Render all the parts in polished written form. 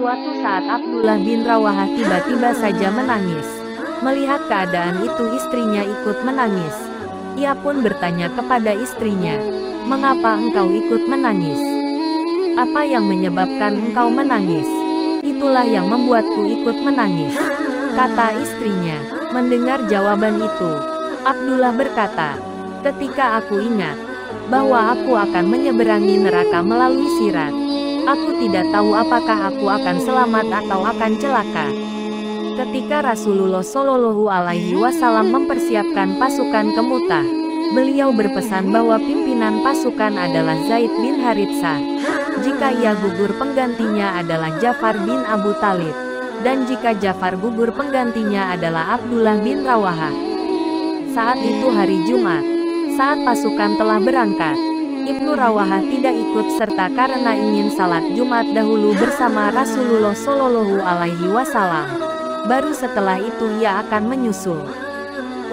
Suatu saat Abdullah bin Rawahah tiba-tiba saja menangis. Melihat keadaan itu istrinya ikut menangis. Ia pun bertanya kepada istrinya, "Mengapa engkau ikut menangis? Apa yang menyebabkan engkau menangis?" "Itulah yang membuatku ikut menangis," kata istrinya. Mendengar jawaban itu, Abdullah berkata, "Ketika aku ingat bahwa aku akan menyeberangi neraka melalui Sirat, aku tidak tahu apakah aku akan selamat atau akan celaka." Ketika Rasulullah Shallallahu Alaihi Wasallam mempersiapkan pasukan ke Mu'tah, beliau berpesan bahwa pimpinan pasukan adalah Zaid bin Haritsah. Jika ia gugur, penggantinya adalah Ja'far bin Abu Thalib. Dan jika Ja'far gugur, penggantinya adalah Abdullah bin Rawahah. Saat itu hari Jumat, saat pasukan telah berangkat, Ibnu Rawahah tidak ikut serta karena ingin salat Jumat dahulu bersama Rasulullah Shallallahu Alaihi Wasallam. Baru setelah itu ia akan menyusul.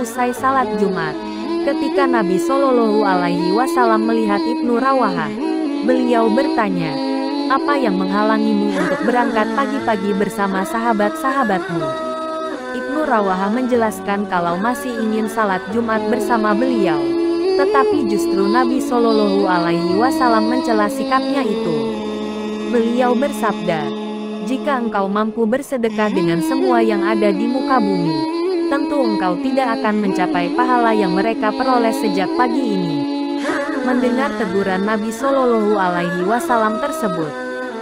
Usai salat Jumat, ketika Nabi Shallallahu Alaihi Wasallam melihat Ibnu Rawahah, beliau bertanya, "Apa yang menghalangimu untuk berangkat pagi-pagi bersama sahabat-sahabatmu?" Ibnu Rawahah menjelaskan kalau masih ingin salat Jumat bersama beliau. Tetapi justru Nabi Shallallahu Alaihi Wasallam mencela sikapnya itu. Beliau bersabda, "Jika engkau mampu bersedekah dengan semua yang ada di muka bumi, tentu engkau tidak akan mencapai pahala yang mereka peroleh sejak pagi ini." Mendengar teguran Nabi Shallallahu Alaihi Wasallam tersebut,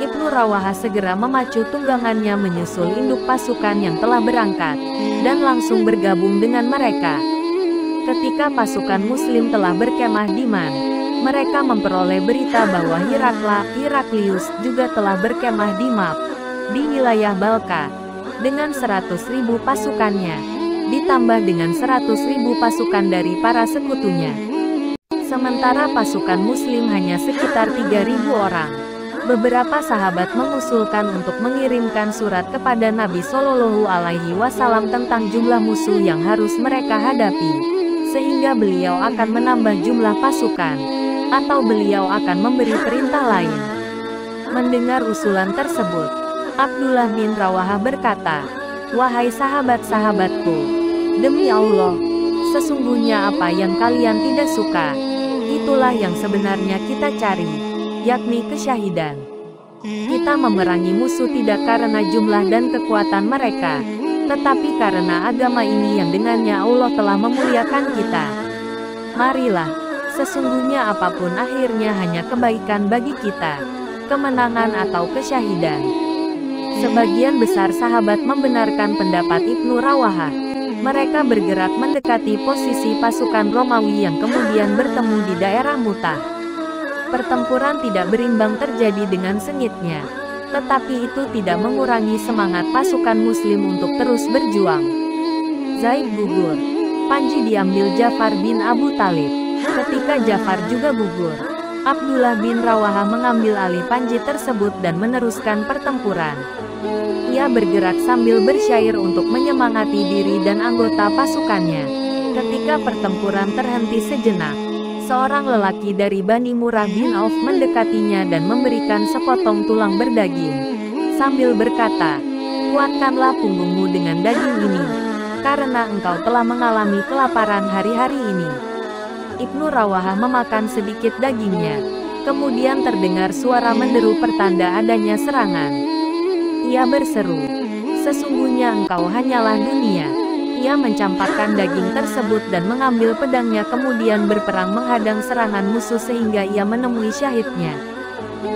Ibnu Rawahah segera memacu tunggangannya menyusul induk pasukan yang telah berangkat, dan langsung bergabung dengan mereka. Ketika pasukan Muslim telah berkemah di Man, mereka memperoleh berita bahwa Heraklius juga telah berkemah di Map, di wilayah Balka, dengan 100.000 pasukannya, ditambah dengan 100.000 pasukan dari para sekutunya. Sementara pasukan Muslim hanya sekitar 3.000 orang. Beberapa sahabat mengusulkan untuk mengirimkan surat kepada Nabi Shallallahu Alaihi Wasallam tentang jumlah musuh yang harus mereka hadapi, sehingga beliau akan menambah jumlah pasukan, atau beliau akan memberi perintah lain. Mendengar usulan tersebut, Abdullah bin Rawahah berkata, "Wahai sahabat-sahabatku, demi Allah, sesungguhnya apa yang kalian tidak suka, itulah yang sebenarnya kita cari, yakni kesyahidan. Kita memerangi musuh tidak karena jumlah dan kekuatan mereka, tetapi karena agama ini yang dengannya Allah telah memuliakan kita. Marilah, sesungguhnya apapun akhirnya hanya kebaikan bagi kita, kemenangan atau kesyahidan." Sebagian besar sahabat membenarkan pendapat Ibnu Rawahah. Mereka bergerak mendekati posisi pasukan Romawi yang kemudian bertemu di daerah Mu'tah. Pertempuran tidak berimbang terjadi dengan sengitnya, tetapi itu tidak mengurangi semangat pasukan Muslim untuk terus berjuang. Zaid gugur, panji diambil Ja'far bin Abu Thalib. Ketika Ja'far juga gugur, Abdullah bin Rawahah mengambil alih panji tersebut dan meneruskan pertempuran. Ia bergerak sambil bersyair untuk menyemangati diri dan anggota pasukannya. Ketika pertempuran terhenti sejenak, seorang lelaki dari Bani Murrah bin Auf mendekatinya dan memberikan sepotong tulang berdaging, sambil berkata, "Kuatkanlah punggungmu dengan daging ini, karena engkau telah mengalami kelaparan hari-hari ini." Ibnu Rawahah memakan sedikit dagingnya, kemudian terdengar suara menderu pertanda adanya serangan. Ia berseru, "Sesungguhnya engkau hanyalah dunia." Ia mencampakkan daging tersebut dan mengambil pedangnya kemudian berperang menghadang serangan musuh sehingga ia menemui syahidnya.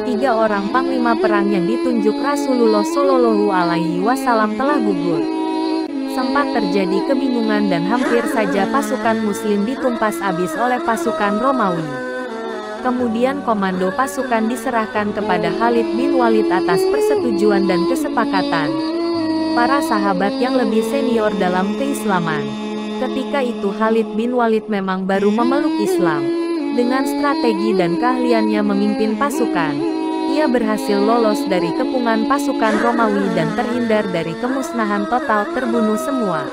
3 orang panglima perang yang ditunjuk Rasulullah Shallallahu Alaihi Wasallam telah gugur. Sempat terjadi kebingungan dan hampir saja pasukan Muslim ditumpas habis oleh pasukan Romawi. Kemudian komando pasukan diserahkan kepada Khalid bin Walid atas persetujuan dan kesepakatan para sahabat yang lebih senior dalam keislaman. Ketika itu Khalid bin Walid memang baru memeluk Islam. Dengan strategi dan keahliannya memimpin pasukan, ia berhasil lolos dari kepungan pasukan Romawi dan terhindar dari kemusnahan total, terbunuh semua.